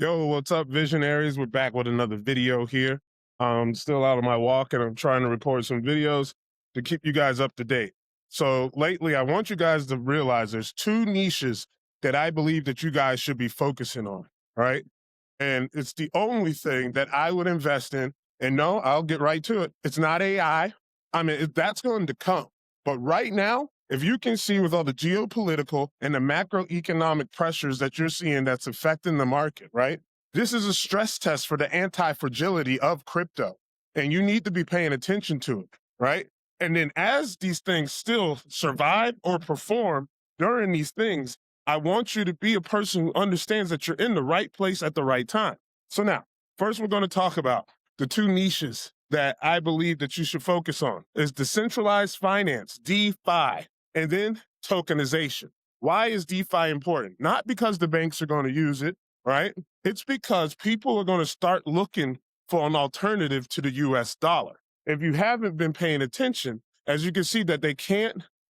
Yo, what's up, visionaries? We're back with another video here. I'm still out on my walk and I'm trying to record some videos to keep you guys up to date. So lately, I want you guys to realize there's two niches that I believe that you guys should be focusing on, right? And it's the only thing that I would invest in. And no, I'll get right to it. It's not AI. I mean, that's going to come. But right now, if you can see with all the geopolitical and the macroeconomic pressures that you're seeing that's affecting the market, right? This is a stress test for the anti-fragility of crypto. And you need to be paying attention to it, right? And then as these things still survive or perform during these things, I want you to be a person who understands that you're in the right place at the right time. So now, first we're going to talk about the two niches that I believe that you should focus on is decentralized finance, DeFi, and then tokenization. Why is DeFi important? Not because the banks are going to use it, right? It's because people are going to start looking for an alternative to the US dollar. If you haven't been paying attention, as you can see that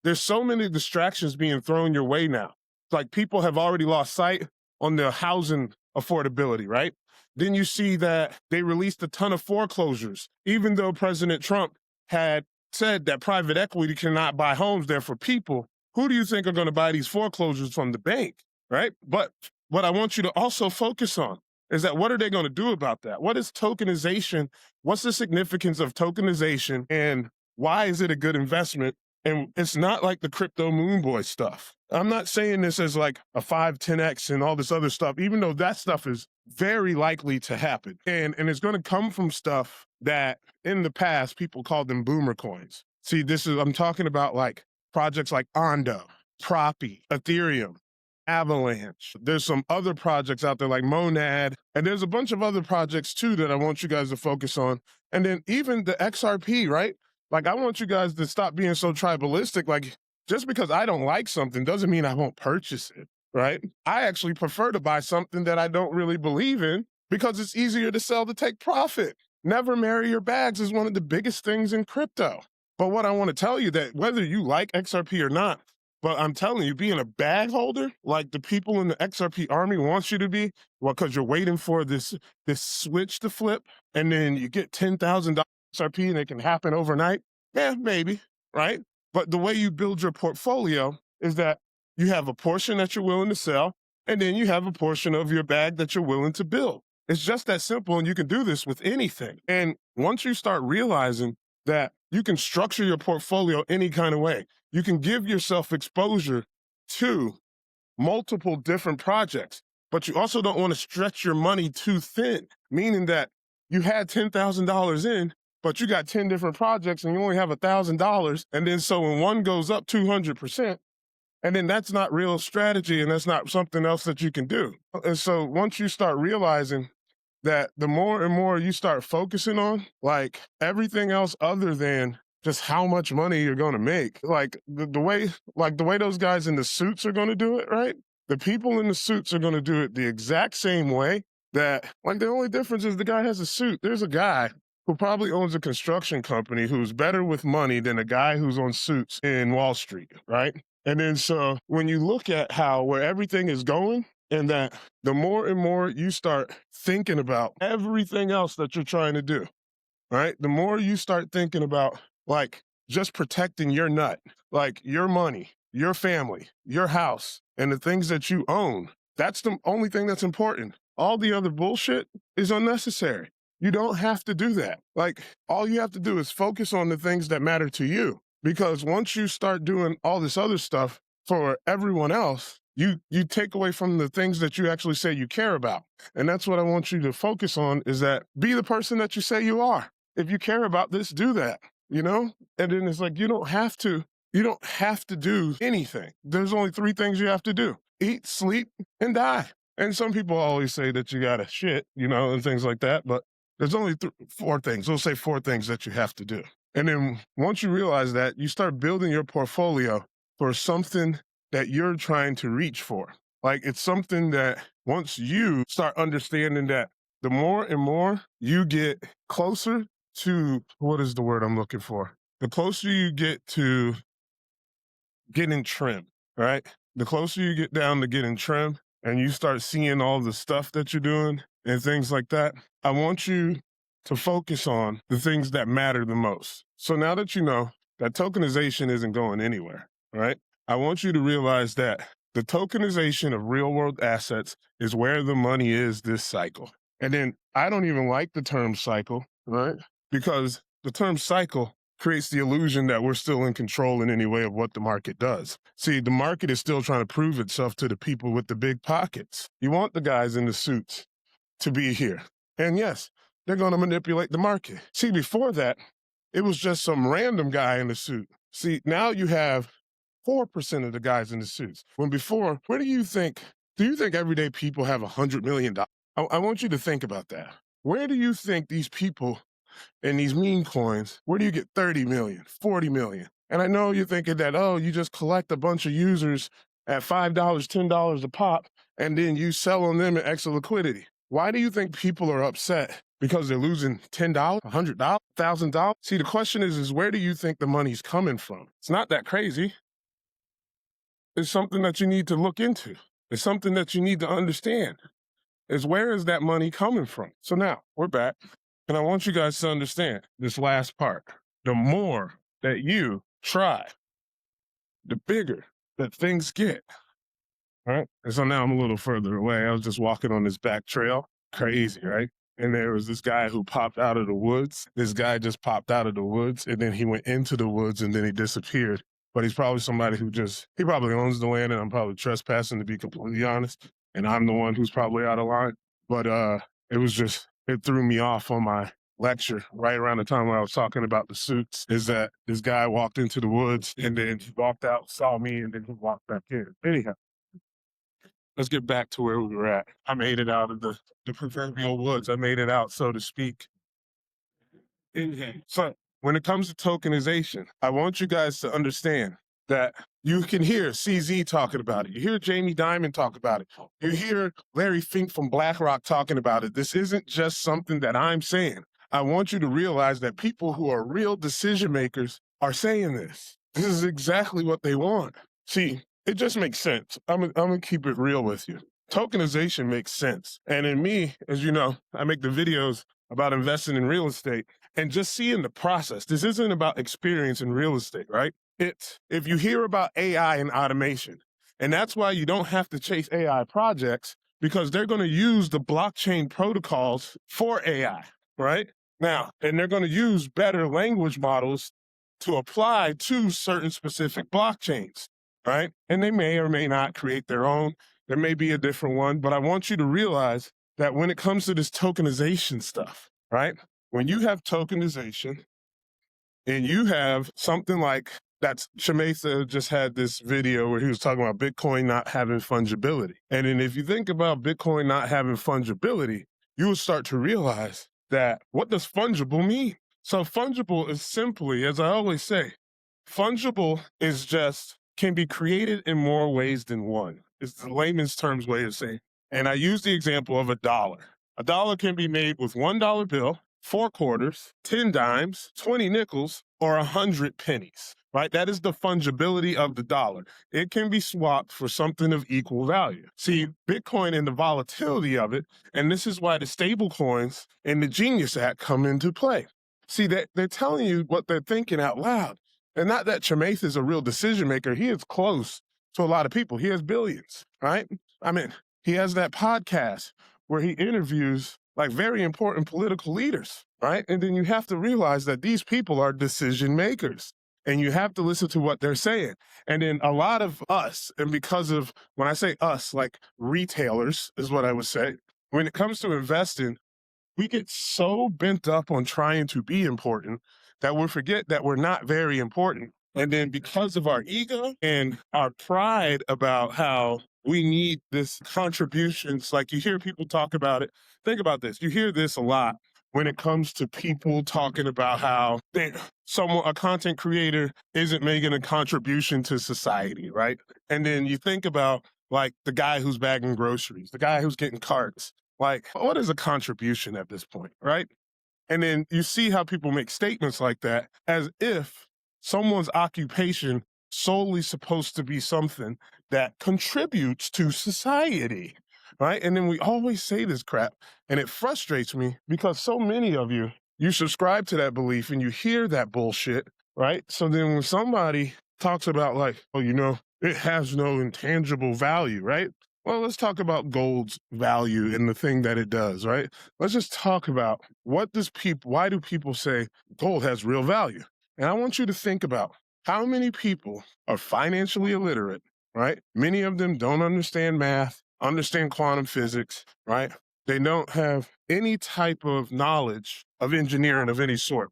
there's so many distractions being thrown your way now. Like people have already lost sight on their housing affordability, right? Then you see that they released a ton of foreclosures, even though President Trump had said that private equity cannot buy homes there for people. Who do you think are going to buy these foreclosures from the bank, right? But what I want you to also focus on is that what are they going to do about that? What is tokenization? What's the significance of tokenization and why is it a good investment? And it's not like the crypto moon boy stuff. I'm not saying this as like a 5, 10x and all this other stuff, even though that stuff is very likely to happen. And it's going to come from stuff that in the past, people called them boomer coins. See, I'm talking about like projects like Ondo, Proppy, Ethereum, Avalanche. There's some other projects out there like Monad, and there's a bunch of other projects too that I want you guys to focus on. And then even the XRP, right? Like I want you guys to stop being so tribalistic. Like just because I don't like something doesn't mean I won't purchase it, right? I actually prefer to buy something that I don't really believe in because it's easier to sell to take profit. Never marry your bags is one of the biggest things in crypto. But what I want to tell you that whether you like XRP or not, but I'm telling you, being a bag holder, like the people in the XRP army want you to be, well, because you're waiting for this switch to flip, and then you get $10,000 XRP and it can happen overnight. Yeah, maybe, right? But the way you build your portfolio is that you have a portion that you're willing to sell, and then you have a portion of your bag that you're willing to build. It's just that simple, and you can do this with anything. And once you start realizing that you can structure your portfolio any kind of way, you can give yourself exposure to multiple different projects, but you also don't want to stretch your money too thin, meaning that you had $10,000 in, but you got 10 different projects and you only have $1,000. And then so when one goes up 200%, and then that's not real strategy and that's not something else that you can do. And so once you start realizing that the more and more you start focusing on like everything else other than just how much money you're going to make, like the way those guys in the suits are going to do it, right? The people in the suits are going to do it the exact same way that like the only difference is the guy has a suit. There's a guy who probably owns a construction company who's better with money than a guy who's on suits in Wall Street, right? And then so when you look at where everything is going, and that the more and more you start thinking about everything else that you're trying to do, right? The more you start thinking about like just protecting your nut, like your money, your family, your house, and the things that you own, that's the only thing that's important. All the other bullshit is unnecessary. You don't have to do that. Like all you have to do is focus on the things that matter to you. Because once you start doing all this other stuff for everyone else, you take away from the things that you actually say you care about. And that's what I want you to focus on is that be the person that you say you are. If you care about this, do that, you know? And then it's like, you don't have to do anything. There's only 3 things you have to do: eat, sleep, and die. And some people always say that you gotta shit, you know, and things like that. But there's only 4 things. We'll say 4 things that you have to do. And then once you realize that, you start building your portfolio for something that you're trying to reach for. Like it's something that once you start understanding that the more and more you get closer to, what is the word I'm looking for? The closer you get to getting trim, right? The closer you get down to getting trim, and you start seeing all the stuff that you're doing and things like that, I want you to focus on the things that matter the most. So now that you know that tokenization isn't going anywhere, right? I want you to realize that the tokenization of real world assets is where the money is this cycle. And then I don't even like the term cycle, right? Because the term cycle creates the illusion that we're still in control in any way of what the market does. See, the market is still trying to prove itself to the people with the big pockets. You want the guys in the suits to be here. And yes, they're going to manipulate the market. See, before that, it was just some random guy in the suit. See, now you have 4% of the guys in the suits. When before, do you think everyday people have $100 million? I want you to think about that. Where do you think these people and these meme coins, where do you get 30 million, 40 million? And I know you're thinking that, oh, you just collect a bunch of users at $5, $10 a pop, and then you sell on them at extra liquidity. Why do you think people are upset? Because they're losing $10, $100, $1,000? See, the question is where do you think the money's coming from? It's not that crazy. It's something that you need to look into. It's something that you need to understand. Is where is that money coming from? So now we're back. And I want you guys to understand this last part. The more that you try, the bigger that things get. All right. And so now I'm a little further away. I was just walking on this back trail. Crazy, right? And there was this guy who popped out of the woods. This guy just popped out of the woods, and then he went into the woods, and then he disappeared. But he's probably somebody who he probably owns the land, and I'm probably trespassing, to be completely honest. And I'm the one who's probably out of line. But it threw me off on my lecture right around the time when I was talking about the suits, is that this guy walked into the woods, and then he walked out, saw me, and then he walked back in. Anyhow, let's get back to where we were at. I made it out of the proverbial woods. I made it out, so to speak. So when it comes to tokenization, I want you guys to understand that you can hear CZ talking about it. You hear Jamie Dimon talk about it. You hear Larry Fink from BlackRock talking about it. This isn't just something that I'm saying. I want you to realize that people who are real decision makers are saying this. This is exactly what they want. See, it just makes sense. I'm gonna keep it real with you. Tokenization makes sense. And in me, as you know, I make the videos about investing in real estate and just seeing the process. This isn't about experience in real estate, right? If you hear about AI and automation, and that's why you don't have to chase AI projects, because they're going to use the blockchain protocols for AI, right? Now, and they're going to use better language models to apply to certain specific blockchains, right? And they may or may not create their own. There may be a different one, but I want you to realize that when it comes to this tokenization stuff, right? When you have tokenization and you have something like Shemesa just had this video where he was talking about Bitcoin not having fungibility. And then if you think about Bitcoin not having fungibility, you will start to realize that what does fungible mean? So fungible is simply, as I always say, fungible is can be created in more ways than one. It's the layman's terms way of saying. And I use the example of a dollar. A dollar can be made with $1 bill, 4 quarters, 10 dimes, 20 nickels, or 100 pennies, right? That is the fungibility of the dollar. It can be swapped for something of equal value. See, Bitcoin and the volatility of it, and this is why the stable coins and the Genius Act come into play. See, they're telling you what they're thinking out loud. And not that Chamath is a real decision maker. He is close to a lot of people. He has billions, right? I mean, he has that podcast where he interviews like very important political leaders, right? And then you have to realize that these people are decision makers and you have to listen to what they're saying. And then a lot of us, and because of, when I say us, like retailers is what I would say, when it comes to investing, we get so bent up on trying to be important that we forget that we're not very important. And then because of our ego and our pride about how we need this contributions, like you hear people talk about it. Think about this. You hear this a lot when it comes to people talking about how a content creator isn't making a contribution to society, right? And then you think about like the guy who's bagging groceries, the guy who's getting carts. Like, what is a contribution at this point, right? And then you see how people make statements like that as if someone's occupation solely supposed to be something that contributes to society, right? And then we always say this crap, and it frustrates me because so many of you subscribe to that belief and you hear that bullshit, right? So then when somebody talks about like, oh, it has no intangible value, right? Well, let's talk about gold's value and the thing that it does, right? Let's just talk about why do people say gold has real value? And I want you to think about how many people are financially illiterate, right? Many of them don't understand math, understand quantum physics, right? They don't have any type of knowledge of engineering of any sort.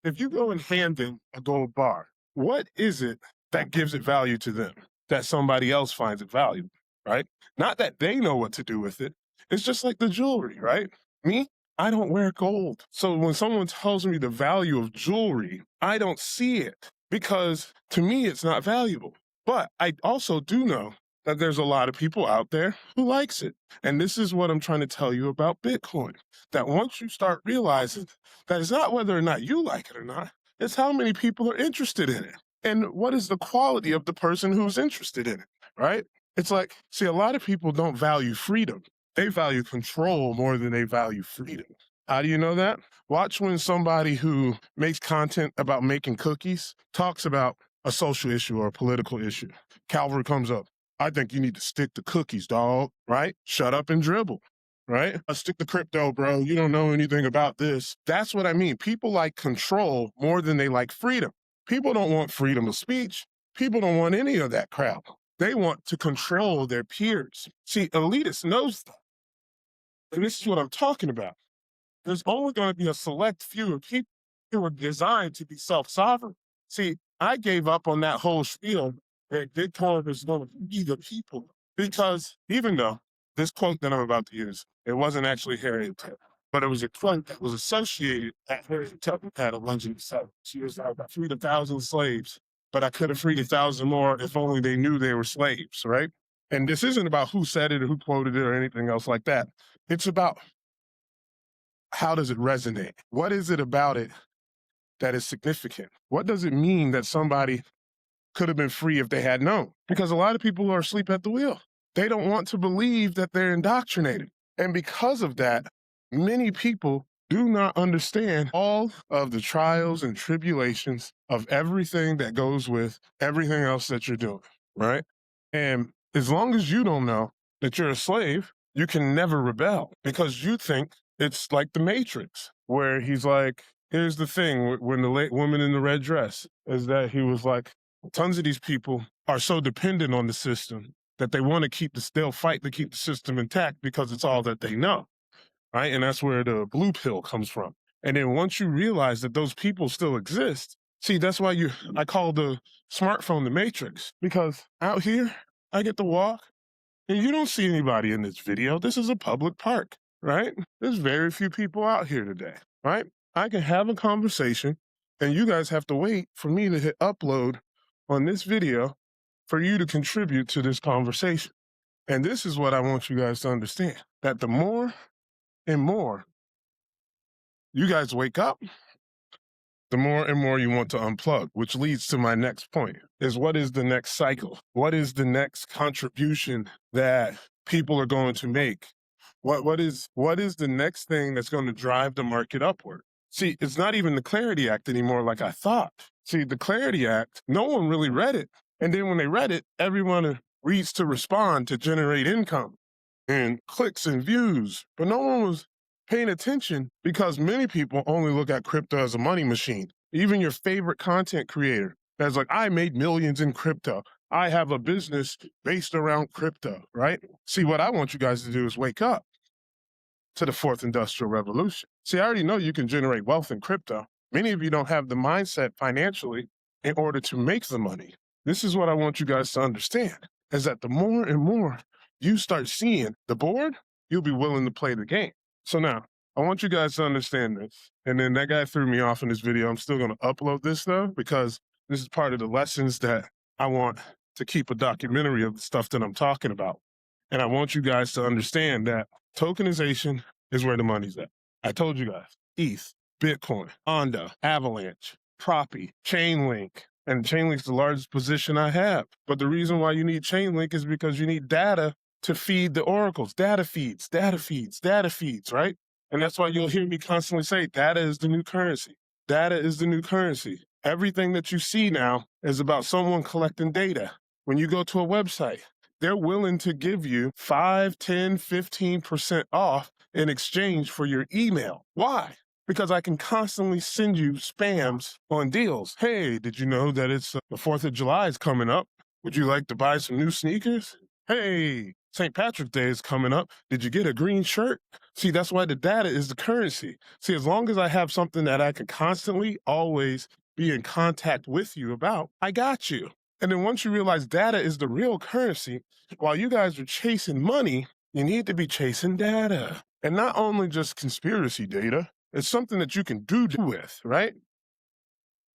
If you go and hand them a gold bar, what is it that gives it value to them that somebody else finds it valuable, right? Not that they know what to do with it. It's just like the jewelry, right? Me, I don't wear gold. So when someone tells me the value of jewelry, I don't see it because to me, it's not valuable. But I also do know that there's a lot of people out there who likes it. And this is what I'm trying to tell you about Bitcoin, that once you start realizing that it's not whether or not you like it or not, it's how many people are interested in it. And what is the quality of the person who's interested in it, right? It's like, see, a lot of people don't value freedom. They value control more than they value freedom. How do you know that? Watch when somebody who makes content about making cookies talks about a social issue or a political issue. Calvary comes up. I think you need to stick to cookies, dog, right? Shut up and dribble, right? Stick to crypto, bro. You don't know anything about this. That's what I mean. People like control more than they like freedom. People don't want freedom of speech. People don't want any of that crap. They want to control their peers. See, elitists knows that. And this is what I'm talking about. There's only going to be a select few of people who are designed to be self-sovereign. See, I gave up on that whole spiel that Bitcoin is going to be the people because even though this quote that I'm about to use, it wasn't actually Harriet Tubman, but it was a quote that was associated that Harriet Tubman had a legend. She was like, I freed 1,000 slaves, but I could have freed 1,000 more if only they knew they were slaves, right? And this isn't about who said it or who quoted it or anything else like that. It's about how does it resonate? What is it about it that is significant? What does it mean that somebody could have been free if they had known? Because a lot of people are asleep at the wheel. They don't want to believe that they're indoctrinated. And because of that, many people do not understand all of the trials and tribulations of everything that goes with everything else that you're doing, right? And as long as you don't know that you're a slave, you can never rebel because you think it's like the Matrix, where he's like, here's the thing, when the woman in the red dress, is that he was like, tons of these people are so dependent on the system that they want to they'll fight to keep the system intact because it's all that they know, right? And that's where the blue pill comes from. And then once you realize that those people still exist, see, that's why I call the smartphone the Matrix, because out here, I get to walk, and you don't see anybody in this video. This is a public park, right? There's very few people out here today, right? I can have a conversation, and you guys have to wait for me to hit upload on this video for you to contribute to this conversation. And this is what I want you guys to understand, that the more and more you guys wake up, the more and more you want to unplug, which leads to my next point, is what is the next cycle? What is the next contribution that people are going to make? What is the next thing that's going to drive the market upward? See, it's not even the Clarity Act anymore like I thought. See, the Clarity Act, no one really read it. And then when they read it, everyone reads to respond to generate income and clicks and views. But no one was paying attention because many people only look at crypto as a money machine. Even your favorite content creator that's like, I made millions in crypto. I have a business based around crypto, right? See, what I want you guys to do is wake up to the fourth industrial revolution. See, I already know you can generate wealth in crypto. Many of you don't have the mindset financially in order to make the money. This is what I want you guys to understand, is that the more and more you start seeing the board, you'll be willing to play the game. So now, I want you guys to understand this. And then that guy threw me off in this video. I'm still going to upload this, though, because this is part of the lessons that I want to keep a documentary of the stuff that I'm talking about. And I want you guys to understand that tokenization is where the money's at. I told you guys, ETH, Bitcoin, Onda, Avalanche, Proppy, Chainlink, And Chainlink's the largest position I have. But the reason why you need Chainlink is because you need data to feed the oracles. Data feeds, right? And that's why you'll hear me constantly say data is the new currency. Data is the new currency. Everything that you see now is about someone collecting data. When you go to a website, they're willing to give you 5, 10, 15% off in exchange for your email. Why? Because I can constantly send you spams on deals. Hey, did you know that it's the 4th of July is coming up? Would you like to buy some new sneakers? Hey, St. Patrick's Day is coming up. Did you get a green shirt? See, that's why the data is the currency. See, as long as I have something that I can constantly always be in contact with you about, I got you. And then once you realize data is the real currency, while you guys are chasing money, you need to be chasing data. And not only just conspiracy data, it's something that you can do with, right?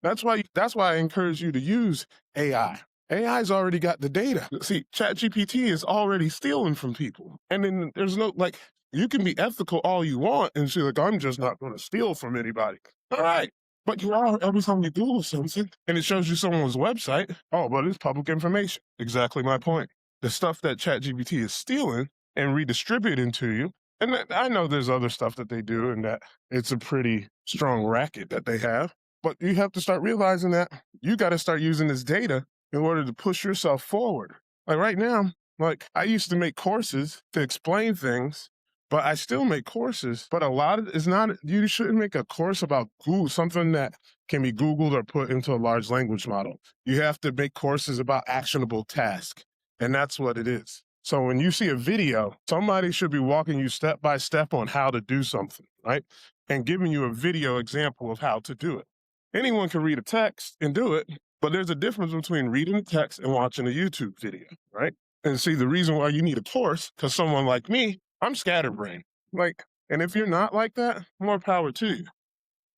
That's why I encourage you to use AI. AI's already got the data. See, ChatGPT is already stealing from people. And then there's no, like, you can be ethical all you want and say, like, I'm just not going to steal from anybody. All right. But you are every time you Google something and it shows you someone's website. Oh, but it's public information. Exactly my point. The stuff that ChatGPT is stealing and redistributing to you. And I know there's other stuff that they do and that it's a pretty strong racket that they have. But you have to start realizing that you got to start using this data in order to push yourself forward. Like right now, like I used to make courses to explain things, but I still make courses. But a lot of it's not, you shouldn't make a course about Google, something that can be Googled or put into a large language model. You have to make courses about actionable tasks. And that's what it is. So when you see a video, somebody should be walking you step by step on how to do something, right? And giving you a video example of how to do it. Anyone can read a text and do it, but there's a difference between reading the text and watching a YouTube video, right? And see, the reason why you need a course, because someone like me, I'm scatterbrained. Like, and if you're not like that, more power to you.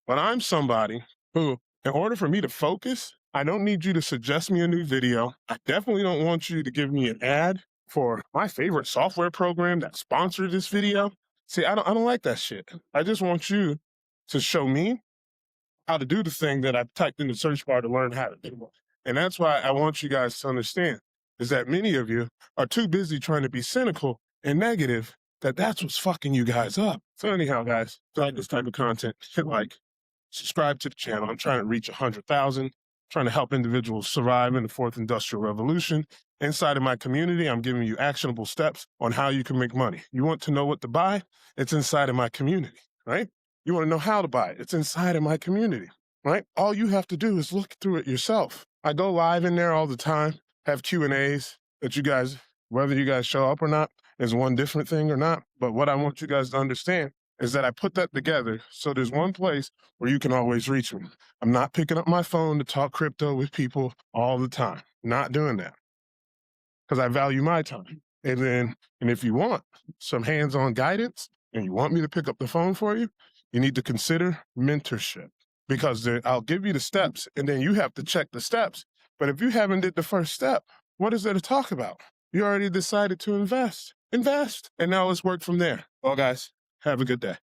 But I'm somebody who, in order for me to focus, I don't need you to suggest me a new video. I definitely don't want you to give me an ad for my favorite software program that sponsored this video. See, I don't like that shit. I just want you to show me how to do the thing that I've typed in the search bar to learn how to do. And that's why I want you guys to understand is that many of you are too busy trying to be cynical and negative that's what's fucking you guys up. So anyhow, guys, if you like this type of content, hit like, subscribe to the channel. I'm trying to reach 100,000, trying to help individuals survive in the 4th Industrial Revolution. Inside of my community, I'm giving you actionable steps on how you can make money. You want to know what to buy? It's inside of my community, right? You want to know how to buy it? It's inside of my community, right? All you have to do is look through it yourself. I go live in there all the time, have Q&As that you guys, whether you guys show up or not, is one different thing or not. But what I want you guys to understand is that I put that together so there's one place where you can always reach me. I'm not picking up my phone to talk crypto with people all the time. Not doing that because I value my time. And if you want some hands-on guidance and you want me to pick up the phone for you, you need to consider mentorship because I'll give you the steps and then you have to check the steps. But if you haven't did the first step, what is there to talk about? You already decided to invest. And now let's work from there. Well, guys, have a good day.